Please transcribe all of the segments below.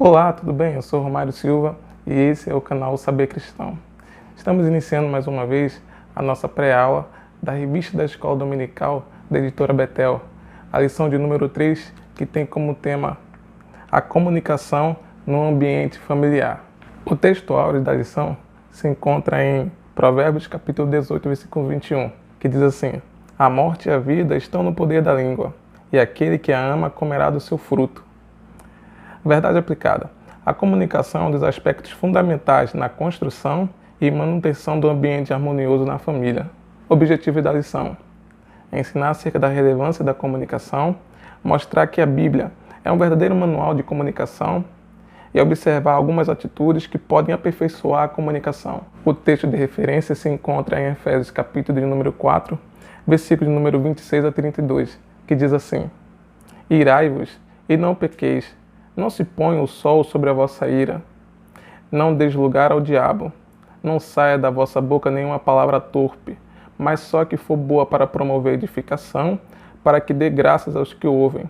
Olá, tudo bem? Eu sou Romário Silva e esse é o canal Saber Cristão. Estamos iniciando mais uma vez a nossa pré-aula da revista da Escola Dominical da editora Betel, a lição de número 3, que tem como tema a comunicação no ambiente familiar. O texto áureo da lição se encontra em Provérbios capítulo 18, versículo 21, que diz assim: a morte e a vida estão no poder da língua, e aquele que a ama comerá do seu fruto. Verdade aplicada. A comunicação é um dos aspectos fundamentais na construção e manutenção do ambiente harmonioso na família. Objetivo da lição: ensinar acerca da relevância da comunicação, mostrar que a Bíblia é um verdadeiro manual de comunicação e observar algumas atitudes que podem aperfeiçoar a comunicação. O texto de referência se encontra em Efésios capítulo de número 4, versículo de número 26 a 32, que diz assim: irai-vos e não pequeis, não se ponha o sol sobre a vossa ira, não deis lugar ao diabo, não saia da vossa boca nenhuma palavra torpe, mas só que for boa para promover edificação, para que dê graças aos que ouvem.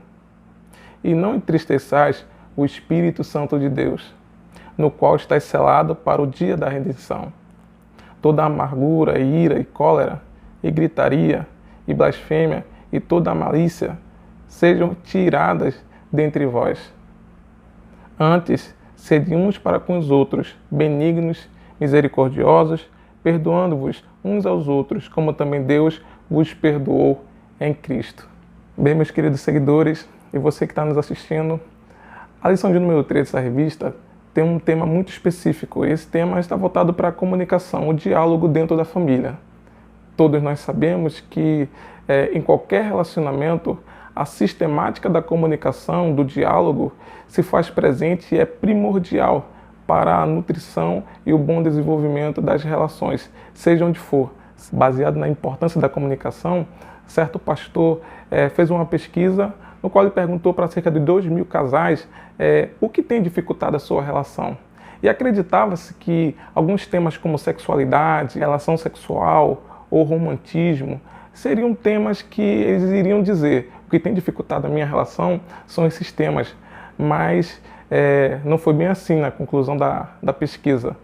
E não entristeçais o Espírito Santo de Deus, no qual estáis selado para o dia da redenção. Toda amargura, ira e cólera, e gritaria, e blasfêmia, e toda malícia, sejam tiradas dentre vós. Antes, sede uns para com os outros, benignos, misericordiosos, perdoando-vos uns aos outros, como também Deus vos perdoou em Cristo. Bem, meus queridos seguidores, e você que está nos assistindo, a lição de número 3 dessa revista tem um tema muito específico. Esse tema está voltado para a comunicação, o diálogo dentro da família. Todos nós sabemos que em qualquer relacionamento, a sistemática da comunicação, do diálogo, se faz presente e é primordial para a nutrição e o bom desenvolvimento das relações, seja onde for. Baseado na importância da comunicação, certo pastor fez uma pesquisa no qual ele perguntou para cerca de 2.000 casais o que tem dificultado a sua relação. E acreditava-se que alguns temas como sexualidade, relação sexual ou romantismo seriam temas que eles iriam dizer: o que tem dificultado a minha relação são esses temas. Mas não foi bem assim na conclusão da pesquisa.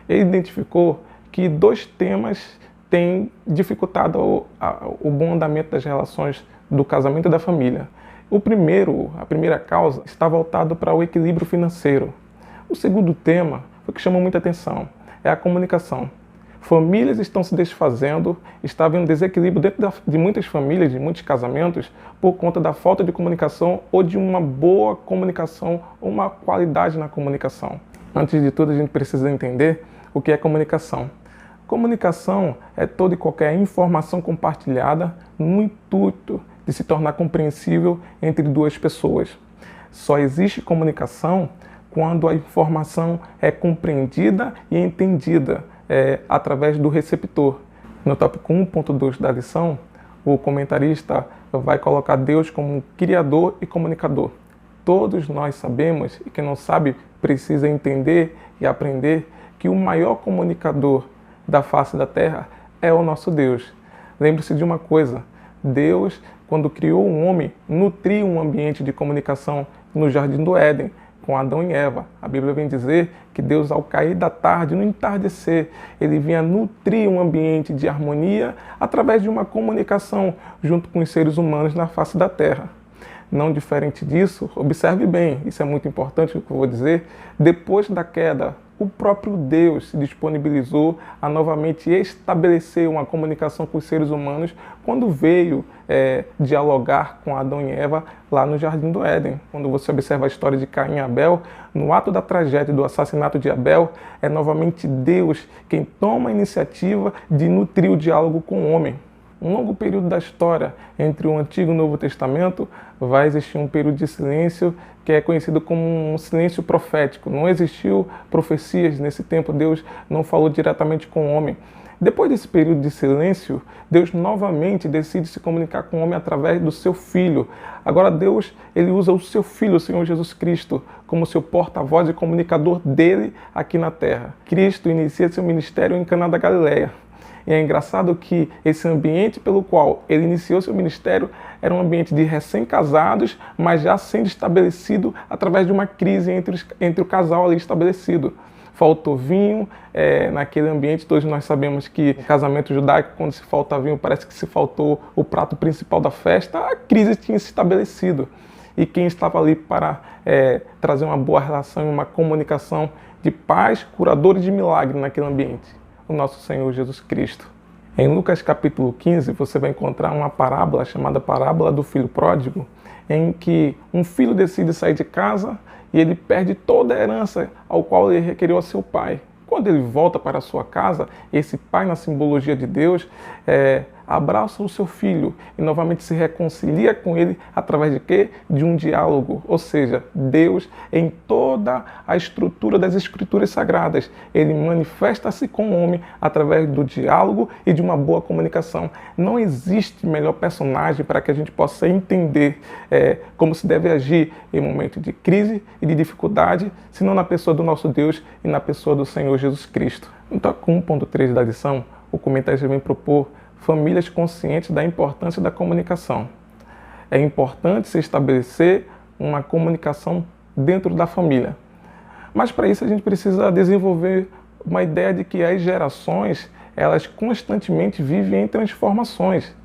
Ele identificou que 2 temas têm dificultado o bom andamento das relações do casamento e da família. A primeira causa está voltada para o equilíbrio financeiro. O segundo tema, o que chamou muita atenção, é a comunicação. Famílias estão se desfazendo, está havendo desequilíbrio dentro de muitas famílias, de muitos casamentos, por conta da falta de comunicação ou de uma boa comunicação, uma qualidade na comunicação. Antes de tudo, a gente precisa entender o que é comunicação. Comunicação é toda e qualquer informação compartilhada no intuito de se tornar compreensível entre 2 pessoas. Só existe comunicação quando a informação é compreendida e entendida através do receptor. No tópico 1.2 da lição, o comentarista vai colocar Deus como criador e comunicador. Todos nós sabemos, e quem não sabe precisa entender e aprender, que o maior comunicador da face da terra é o nosso Deus. Lembre-se de uma coisa: Deus, quando criou o homem, nutriu um ambiente de comunicação no Jardim do Éden, com Adão e Eva. A Bíblia vem dizer que Deus, ao cair da tarde, no entardecer, ele vinha nutrir um ambiente de harmonia através de uma comunicação junto com os seres humanos na face da terra. Não diferente disso, observe bem, isso é muito importante o que eu vou dizer, depois da queda, o próprio Deus se disponibilizou a novamente estabelecer uma comunicação com os seres humanos quando veio dialogar com Adão e Eva lá no Jardim do Éden. Quando você observa a história de Caim e Abel, no ato da tragédia do assassinato de Abel, é novamente Deus quem toma a iniciativa de nutrir o diálogo com o homem. Um longo período da história entre o Antigo e o Novo Testamento vai existir um período de silêncio que é conhecido como um silêncio profético. Não existiu profecias nesse tempo, Deus não falou diretamente com o homem. Depois desse período de silêncio, Deus novamente decide se comunicar com o homem através do seu Filho. Agora Deus, ele usa o seu Filho, o Senhor Jesus Cristo, como seu porta-voz e comunicador dele aqui na terra. Cristo inicia seu ministério em Caná da Galileia. E é engraçado que esse ambiente pelo qual ele iniciou seu ministério era um ambiente de recém-casados, mas já sendo estabelecido através de uma crise entre o casal ali estabelecido. Faltou vinho naquele ambiente. Todos nós sabemos que no casamento judaico, quando se falta vinho, parece que se faltou o prato principal da festa. A crise tinha se estabelecido. E quem estava ali para trazer uma boa relação e uma comunicação de paz, curador de milagre naquele ambiente? O nosso Senhor Jesus Cristo. Em Lucas capítulo 15, você vai encontrar uma parábola chamada Parábola do Filho Pródigo, em que um filho decide sair de casa e ele perde toda a herança ao qual ele requeriu a seu pai. Quando ele volta para a sua casa, esse pai, na simbologia de Deus, abraça o seu filho e novamente se reconcilia com ele através de quê? De um diálogo. Ou seja, Deus, em toda a estrutura das Escrituras Sagradas, ele manifesta-se com o homem através do diálogo e de uma boa comunicação. Não existe melhor personagem para que a gente possa entender como se deve agir em momento de crise e de dificuldade, senão na pessoa do nosso Deus e na pessoa do Senhor Jesus Cristo. No tópico 1.3 da lição, o comentarista vem propor famílias conscientes da importância da comunicação. É importante se estabelecer uma comunicação dentro da família. Mas para isso a gente precisa desenvolver uma ideia de que as gerações, elas constantemente vivem em transformações.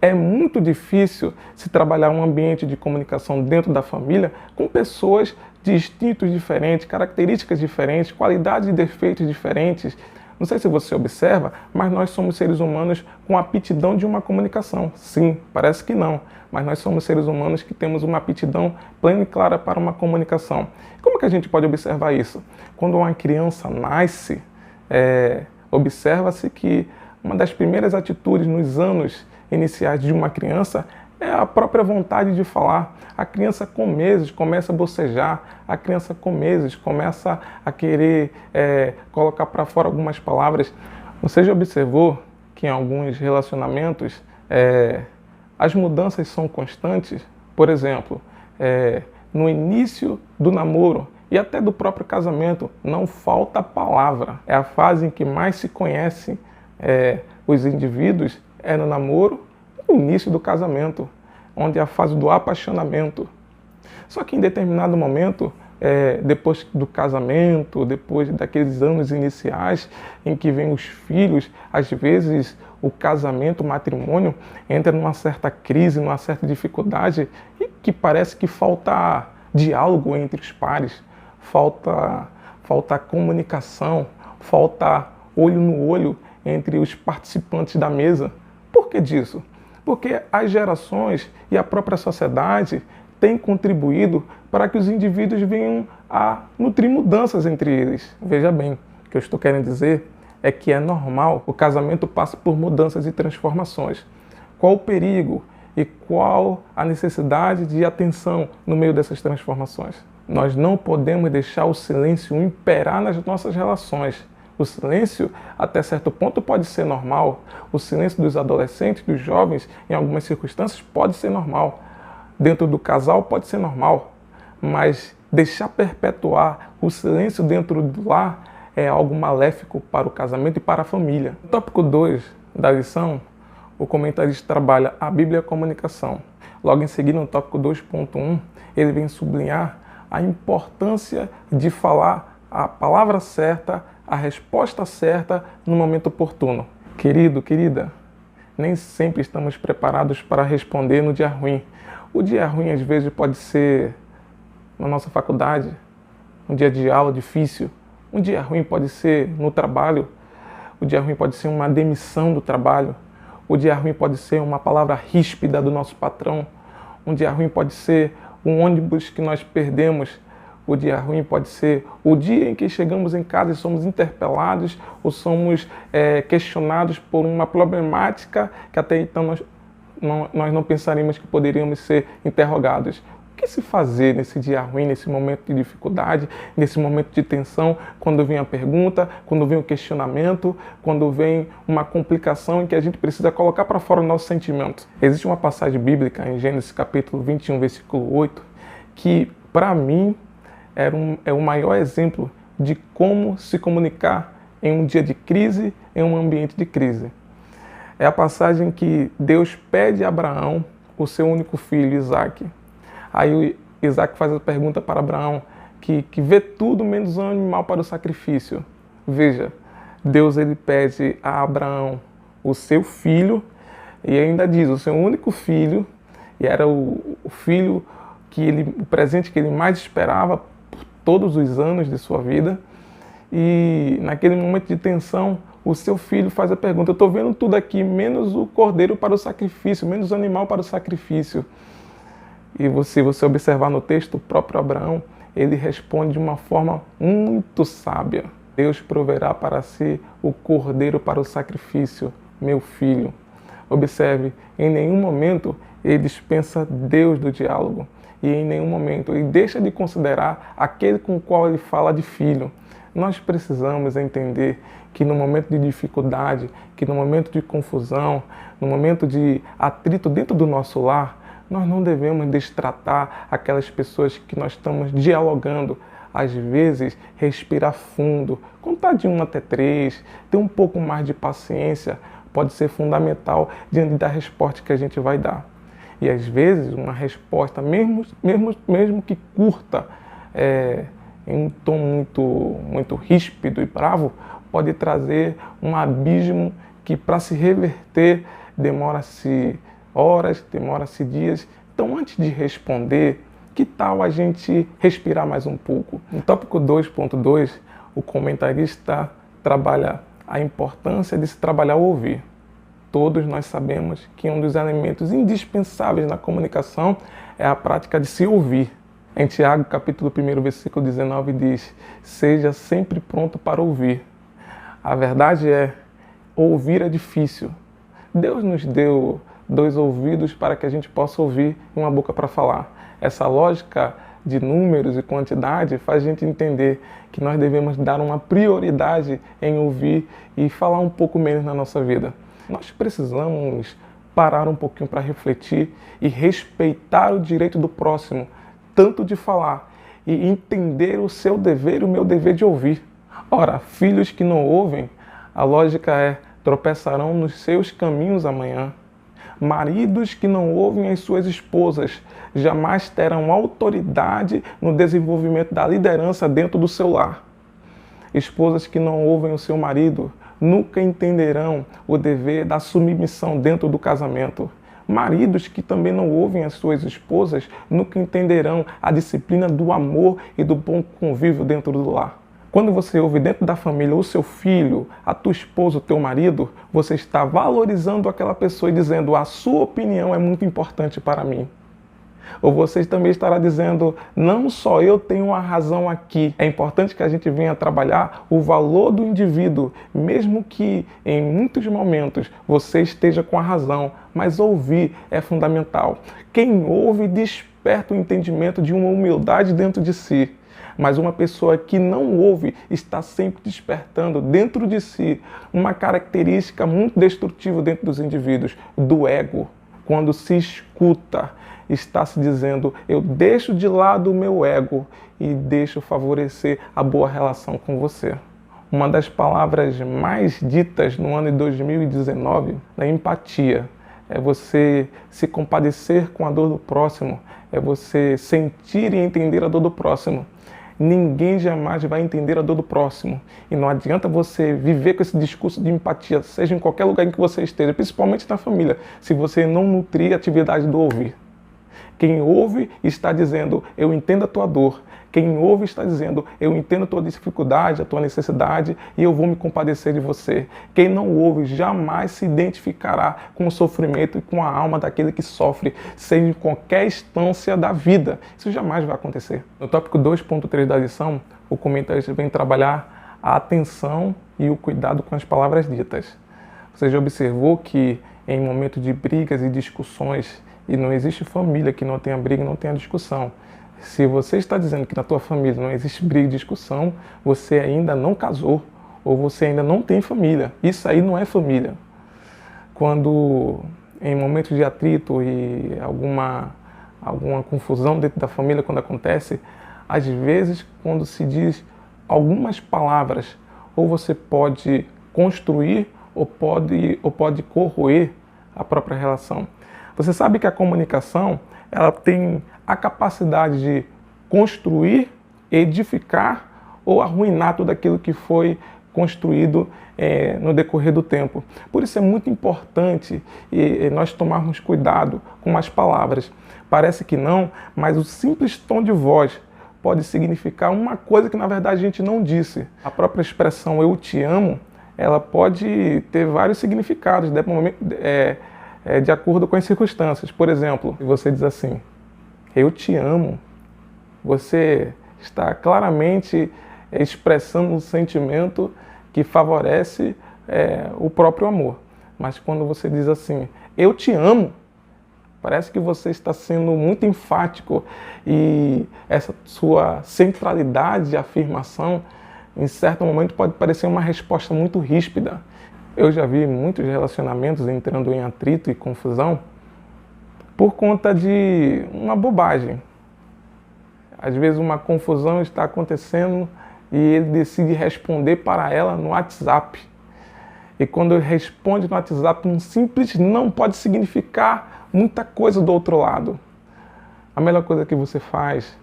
É muito difícil se trabalhar um ambiente de comunicação dentro da família com pessoas de instintos diferentes, características diferentes, qualidades e defeitos diferentes. Não sei se você observa, mas nós somos seres humanos com aptidão de uma comunicação. Sim, parece que não, mas nós somos seres humanos que temos uma aptidão plena e clara para uma comunicação. Como que a gente pode observar isso? Quando uma criança nasce, observa-se que uma das primeiras atitudes nos anos iniciais de uma criança é a própria vontade de falar. A criança com meses começa a bocejar, a criança com meses começa a querer colocar para fora algumas palavras. Você já observou que em alguns relacionamentos as mudanças são constantes? Por exemplo, no início do namoro e até do próprio casamento, não falta palavra. É a fase em que mais se conhecem os indivíduos, é no namoro e no início do casamento, onde é a fase do apaixonamento. Só que em determinado momento, depois do casamento, depois daqueles anos iniciais em que vêm os filhos, às vezes o casamento, o matrimônio, entra numa certa crise, numa certa dificuldade, e que parece que falta diálogo entre os pares, falta comunicação, falta olho no olho entre os participantes da mesa. Por que disso? Porque as gerações e a própria sociedade têm contribuído para que os indivíduos venham a nutrir mudanças entre eles. Veja bem, o que eu estou querendo dizer é que é normal, o casamento passa por mudanças e transformações. Qual o perigo e qual a necessidade de atenção no meio dessas transformações? Nós não podemos deixar o silêncio imperar nas nossas relações. O silêncio, até certo ponto, pode ser normal. O silêncio dos adolescentes, dos jovens, em algumas circunstâncias, pode ser normal. Dentro do casal, pode ser normal. Mas deixar perpetuar o silêncio dentro do lar é algo maléfico para o casamento e para a família. No tópico 2 da lição, o comentarista trabalha a Bíblia e a comunicação. Logo em seguida, no tópico 2.1, ele vem sublinhar a importância de falar a palavra certa, a resposta certa no momento oportuno. Querido, querida, nem sempre estamos preparados para responder no dia ruim. O dia ruim às vezes pode ser na nossa faculdade, um dia de aula difícil. Um dia ruim pode ser no trabalho. O dia ruim pode ser uma demissão do trabalho. O dia ruim pode ser uma palavra ríspida do nosso patrão. Um dia ruim pode ser um ônibus que nós perdemos. O dia ruim pode ser o dia em que chegamos em casa e somos interpelados ou somos questionados por uma problemática que até então nós não pensaríamos que poderíamos ser interrogados. O que se fazer nesse dia ruim, nesse momento de dificuldade, nesse momento de tensão, quando vem a pergunta, quando vem o questionamento, quando vem uma complicação em que a gente precisa colocar para fora o nosso sentimento? Existe uma passagem bíblica em Gênesis capítulo 21, versículo 8, que para mim é o maior exemplo de como se comunicar em um dia de crise, em um ambiente de crise. É a passagem que Deus pede a Abraão o seu único filho, Isaque. Aí Isaque faz a pergunta para Abraão, que vê tudo menos um animal para o sacrifício. Veja, Deus ele pede a Abraão o seu filho, e ainda diz, o seu único filho, e era o filho o presente que ele mais esperava por todos os anos de sua vida. E naquele momento de tensão, o seu filho faz a pergunta, eu estou vendo tudo aqui, menos o cordeiro para o sacrifício, menos o animal para o sacrifício. E se você observar no texto, o próprio Abraão, ele responde de uma forma muito sábia. Deus proverá para si o cordeiro para o sacrifício, meu filho. Observe, em nenhum momento ele dispensa Deus do diálogo. E em nenhum momento ele deixa de considerar aquele com o qual ele fala de filho. Nós precisamos entender que no momento de dificuldade, que no momento de confusão, no momento de atrito dentro do nosso lar, nós não devemos destratar aquelas pessoas que nós estamos dialogando. Às vezes, respirar fundo, contar de 1 até 3, ter um pouco mais de paciência, pode ser fundamental diante da resposta que a gente vai dar. E às vezes, uma resposta, mesmo que curta, em um tom muito ríspido e bravo, pode trazer um abismo que, para se reverter, demora-se horas, demora-se dias. Então, antes de responder, que tal a gente respirar mais um pouco? No tópico 2.2, o comentarista trabalha a importância de se trabalhar o ouvir. Todos nós sabemos que um dos elementos indispensáveis na comunicação é a prática de se ouvir. Em Tiago, capítulo 1, versículo 19, diz, seja sempre pronto para ouvir. A verdade é, ouvir é difícil. Deus nos deu 2 ouvidos para que a gente possa ouvir e uma boca para falar. Essa lógica de números e quantidade faz a gente entender que nós devemos dar uma prioridade em ouvir e falar um pouco menos na nossa vida. Nós precisamos parar um pouquinho para refletir e respeitar o direito do próximo, tanto de falar e entender o seu dever e o meu dever de ouvir. Ora, filhos que não ouvem, a lógica é, tropeçarão nos seus caminhos amanhã. Maridos que não ouvem as suas esposas jamais terão autoridade no desenvolvimento da liderança dentro do seu lar. Esposas que não ouvem o seu marido nunca entenderão o dever da submissão dentro do casamento. Maridos que também não ouvem as suas esposas nunca entenderão a disciplina do amor e do bom convívio dentro do lar. Quando você ouve dentro da família o seu filho, a tua esposa, o teu marido, você está valorizando aquela pessoa e dizendo a sua opinião é muito importante para mim. Ou você também estará dizendo, não só eu tenho a razão aqui. É importante que a gente venha trabalhar o valor do indivíduo, mesmo que em muitos momentos você esteja com a razão, mas ouvir é fundamental. Quem ouve desperta o entendimento de uma humildade dentro de si. Mas uma pessoa que não ouve está sempre despertando dentro de si uma característica muito destrutiva dentro dos indivíduos, do ego. Quando se escuta, está se dizendo, eu deixo de lado o meu ego e deixo favorecer a boa relação com você. Uma das palavras mais ditas no ano de 2019 é empatia. É você se compadecer com a dor do próximo, é você sentir e entender a dor do próximo. Ninguém jamais vai entender a dor do próximo. E não adianta você viver com esse discurso de empatia, seja em qualquer lugar em que você esteja, principalmente na família, se você não nutrir a atividade do ouvir. Quem ouve está dizendo, eu entendo a tua dor. Quem ouve está dizendo, eu entendo a tua dificuldade, a tua necessidade e eu vou me compadecer de você. Quem não ouve jamais se identificará com o sofrimento e com a alma daquele que sofre, seja em qualquer instância da vida. Isso jamais vai acontecer. No tópico 2.3 da lição, o comentarista vem trabalhar a atenção e o cuidado com as palavras ditas. Você já observou que em momentos de brigas e discussões, e não existe família que não tenha briga e não tenha discussão. Se você está dizendo que na tua família não existe briga e discussão, você ainda não casou ou você ainda não tem família. Isso aí não é família. Quando em momentos de atrito e alguma confusão dentro da família, quando acontece, às vezes quando se diz algumas palavras, ou você pode construir ou pode corroer a própria relação. Você sabe que a comunicação, ela tem a capacidade de construir, edificar ou arruinar tudo aquilo que foi construído no decorrer do tempo. Por isso é muito importante nós tomarmos cuidado com as palavras. Parece que não, mas o simples tom de voz pode significar uma coisa que na verdade a gente não disse. A própria expressão "eu te amo", ela pode ter vários significados, de acordo com as circunstâncias. Por exemplo, você diz assim: "eu te amo", você está claramente expressando um sentimento que favorece o próprio amor. Mas quando você diz assim, "eu te amo", parece que você está sendo muito enfático e essa sua centralidade de afirmação, em certo momento, pode parecer uma resposta muito ríspida. Eu já vi muitos relacionamentos entrando em atrito e confusão por conta de uma bobagem. Às vezes uma confusão está acontecendo e ele decide responder para ela no WhatsApp. E quando ele responde no WhatsApp, um simples não pode significar muita coisa do outro lado. A melhor coisa que você faz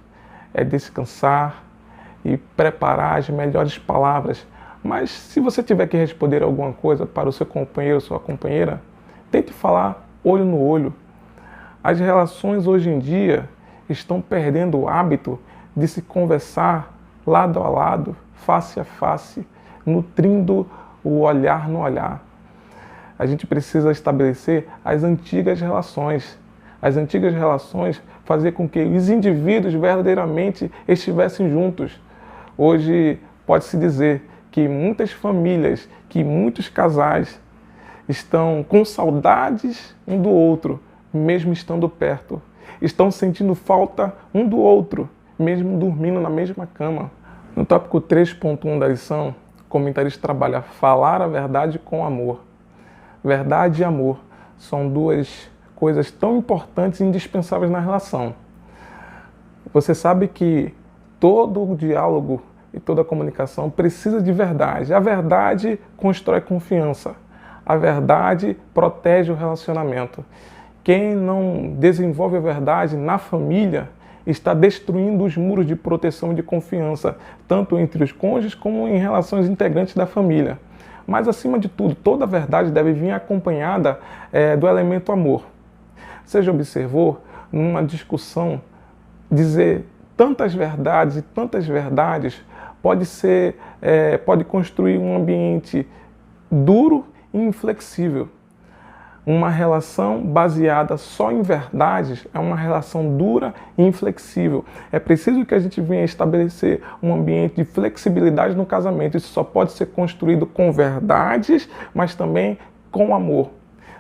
é descansar e preparar as melhores palavras. Mas se você tiver que responder alguma coisa para o seu companheiro ou sua companheira, tente falar olho no olho. As relações hoje em dia estão perdendo o hábito de se conversar lado a lado, face a face, nutrindo o olhar no olhar. A gente precisa estabelecer as antigas relações. As antigas relações faziam com que os indivíduos verdadeiramente estivessem juntos. Hoje pode-se dizer que muitas famílias, que muitos casais estão com saudades um do outro, mesmo estando perto. Estão sentindo falta um do outro, mesmo dormindo na mesma cama. No tópico 3.1 da lição, o comentarista trabalha falar a verdade com amor. Verdade e amor são duas coisas tão importantes e indispensáveis na relação. Você sabe que todo o diálogo e toda a comunicação precisa de verdade. A verdade constrói confiança. A verdade protege o relacionamento. Quem não desenvolve a verdade na família está destruindo os muros de proteção e de confiança, tanto entre os cônjuges como em relações integrantes da família. Mas, acima de tudo, toda a verdade deve vir acompanhada do elemento amor. Você já observou, numa discussão, dizer tantas verdades, pode construir um ambiente duro e inflexível. Uma relação baseada só em verdades é uma relação dura e inflexível. É preciso que a gente venha estabelecer um ambiente de flexibilidade no casamento. Isso só pode ser construído com verdades, mas também com amor.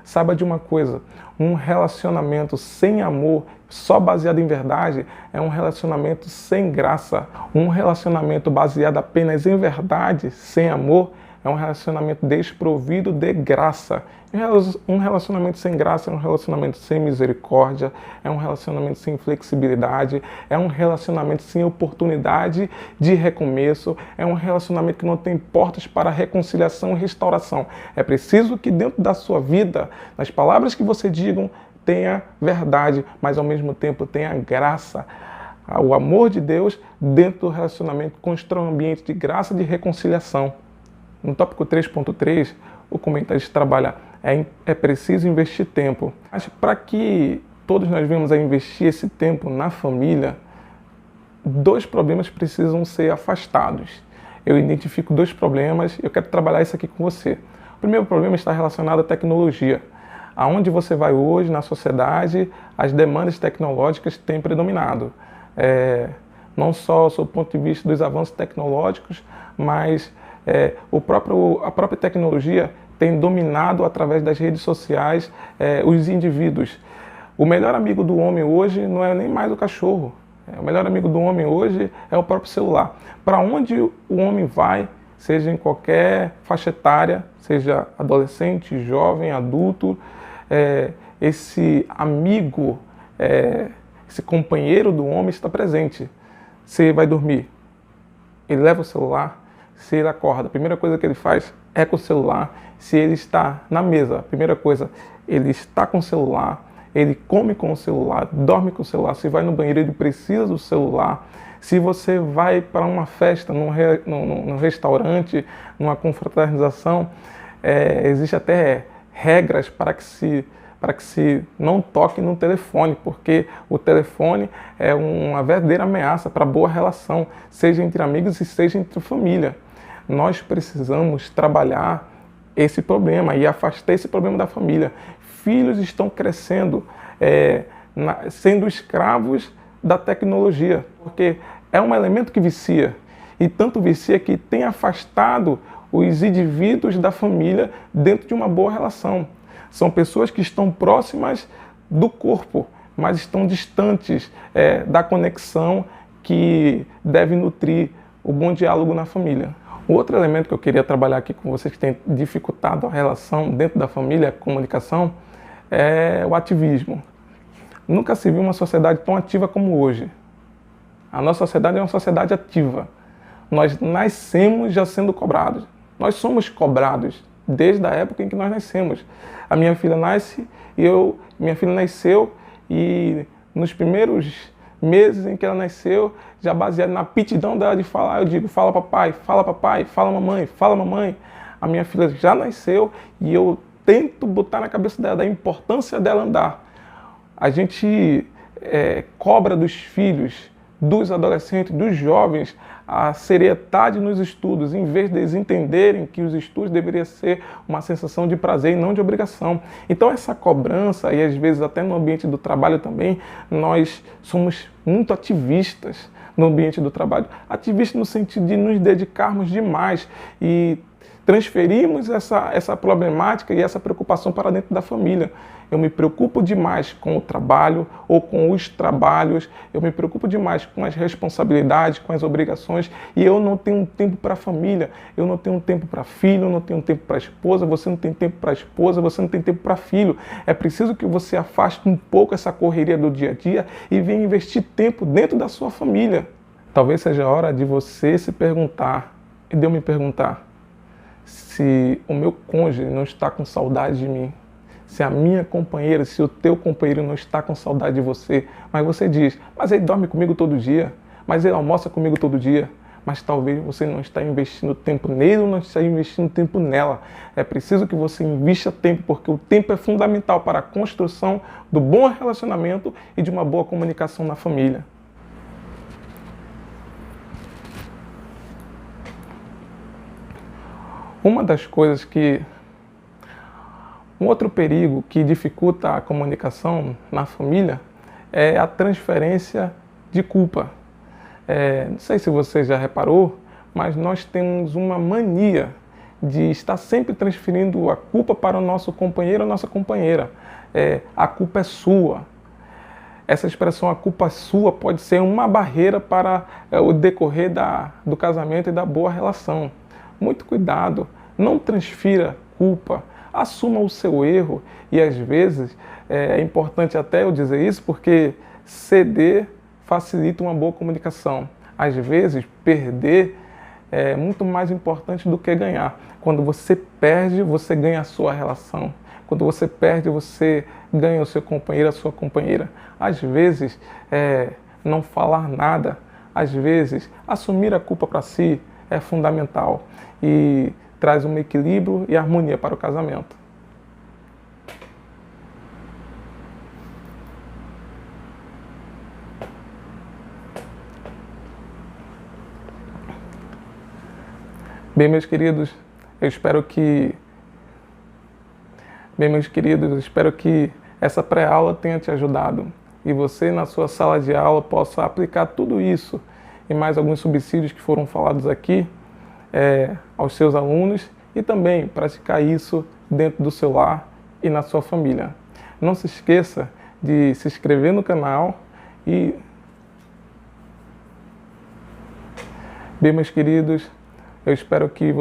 Saiba de uma coisa, um relacionamento sem amor, só baseado em verdade, é um relacionamento sem graça. Um relacionamento baseado apenas em verdade, sem amor, é um relacionamento desprovido de graça. Um relacionamento sem graça é um relacionamento sem misericórdia, é um relacionamento sem flexibilidade, é um relacionamento sem oportunidade de recomeço, é um relacionamento que não tem portas para reconciliação e restauração. É preciso que dentro da sua vida, nas palavras que você digam, tenha verdade, mas ao mesmo tempo tenha graça. O amor de Deus dentro do relacionamento constrói um ambiente de graça e de reconciliação. No tópico 3.3, o comentarista trabalha é preciso investir tempo. Mas para que todos nós venhamos a investir esse tempo na família, dois problemas precisam ser afastados. Eu identifico dois problemas e eu quero trabalhar isso aqui com você. O primeiro problema está relacionado à tecnologia. Aonde você vai hoje na sociedade, as demandas tecnológicas têm predominado. Não só sob o ponto de vista dos avanços tecnológicos, mas a própria tecnologia tem dominado através das redes sociais os indivíduos. O melhor amigo do homem hoje não é nem mais o cachorro. O melhor amigo do homem hoje é o próprio celular. Para onde o homem vai, seja em qualquer faixa etária, seja adolescente, jovem, adulto, esse amigo, esse companheiro do homem está presente. Se ele vai dormir, ele leva o celular. Se ele acorda, a primeira coisa que ele faz é com o celular. Se ele está na mesa, primeira coisa, ele está com o celular, ele come com o celular, dorme com o celular, se vai no banheiro, ele precisa do celular. Se você vai para uma festa, num restaurante, numa confraternização, existe até regras para que se não toque no telefone, porque o telefone é uma verdadeira ameaça para a boa relação, seja entre amigos e seja entre família. Nós precisamos trabalhar esse problema e afastar esse problema da família. Filhos estão crescendo, sendo escravos da tecnologia, porque é um elemento que vicia, e tanto vicia que tem afastado os indivíduos da família dentro de uma boa relação. São pessoas que estão próximas do corpo, mas estão distantes da conexão que deve nutrir o bom diálogo na família. O outro elemento que eu queria trabalhar aqui com vocês, que tem dificultado a relação dentro da família, a comunicação, é o ativismo. Nunca se viu uma sociedade tão ativa como hoje. A nossa sociedade é uma sociedade ativa. Nós nascemos já sendo cobrados. Nós somos cobrados desde a época em que nós nascemos. A minha filha minha filha nasceu e nos primeiros meses em que ela nasceu, já baseado na aptidão dela de falar, eu digo, fala papai, fala mamãe. A minha filha já nasceu e eu tento botar na cabeça dela da importância dela andar. A gente cobra dos filhos, dos adolescentes, dos jovens, a seriedade nos estudos, em vez de eles entenderem que os estudos deveriam ser uma sensação de prazer e não de obrigação. Então essa cobrança, e às vezes até no ambiente do trabalho também, nós somos muito ativistas no ambiente do trabalho. Ativistas no sentido de nos dedicarmos demais e transferimos essa problemática e essa preocupação para dentro da família. Eu me preocupo demais com o trabalho ou com os trabalhos, eu me preocupo demais com as responsabilidades, com as obrigações, e eu não tenho tempo para a família, eu não tenho tempo para filho, eu não tenho tempo para a esposa, você não tem tempo para a esposa, você não tem tempo para filho. É preciso que você afaste um pouco essa correria do dia a dia e venha investir tempo dentro da sua família. Talvez seja a hora de você se perguntar, e de eu me perguntar, se o meu cônjuge não está com saudade de mim, se a minha companheira, se o teu companheiro não está com saudade de você, mas você diz, mas ele dorme comigo todo dia, mas ele almoça comigo todo dia, mas talvez você não está investindo tempo nele ou não está investindo tempo nela. É preciso que você invista tempo, porque o tempo é fundamental para a construção do bom relacionamento e de uma boa comunicação na família. Uma das coisas um outro perigo que dificulta a comunicação na família é a transferência de culpa. Não sei se você já reparou, mas nós temos uma mania de estar sempre transferindo a culpa para o nosso companheiro ou nossa companheira. A culpa é sua. Essa expressão, a culpa é sua, pode ser uma barreira para o decorrer do casamento e da boa relação. Muito cuidado, não transfira culpa, assuma o seu erro, e às vezes é importante até eu dizer isso porque ceder facilita uma boa comunicação. Às vezes perder é muito mais importante do que ganhar. Quando você perde, você ganha a sua relação. Quando você perde, você ganha o seu companheiro, a sua companheira. Às vezes não falar nada, às vezes assumir a culpa para si é fundamental e traz um equilíbrio e harmonia para o casamento. Bem, meus queridos, eu espero que essa pré-aula tenha te ajudado e você, na sua sala de aula, possa aplicar tudo isso e mais alguns subsídios que foram falados aqui aos seus alunos e também praticar isso dentro do seu lar e na sua família. Não se esqueça de se inscrever no canal e... Bem, meus queridos, eu espero que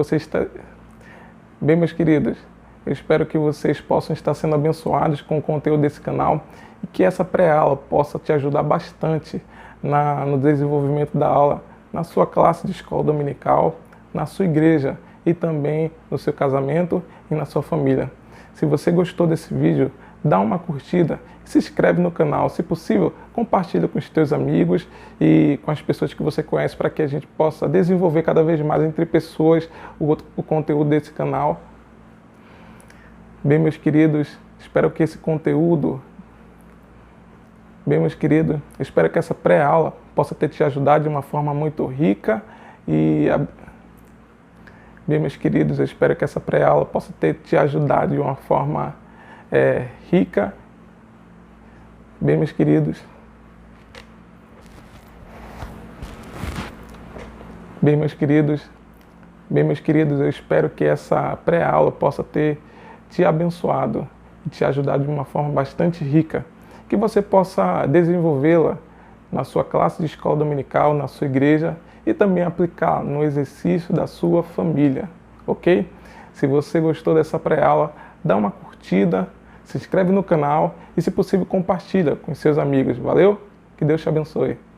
vocês possam estar sendo abençoados com o conteúdo desse canal e que essa pré-aula possa te ajudar bastante no desenvolvimento da aula na sua classe de escola dominical, na sua igreja e também no seu casamento e na sua família. Se você gostou desse vídeo, dá uma curtida, se inscreve no canal, se possível, compartilha com os teus amigos e com as pessoas que você conhece para que a gente possa desenvolver cada vez mais entre pessoas o conteúdo desse canal. Bem, meus queridos, espero que esse conteúdo, espero que essa pré-aula possa ter te ajudado de uma forma muito rica Bem, meus queridos, eu espero que essa pré-aula possa ter te ajudado de uma forma rica. Bem, meus queridos. Bem, meus queridos, eu espero que essa pré-aula possa ter te abençoado e te ajudado de uma forma bastante rica, que você possa desenvolvê-la na sua classe de escola dominical, na sua igreja e também aplicar no exercício da sua família, ok? Se você gostou dessa pré-aula, dá uma curtida, se inscreve no canal e, se possível, compartilha com seus amigos. Valeu? Que Deus te abençoe.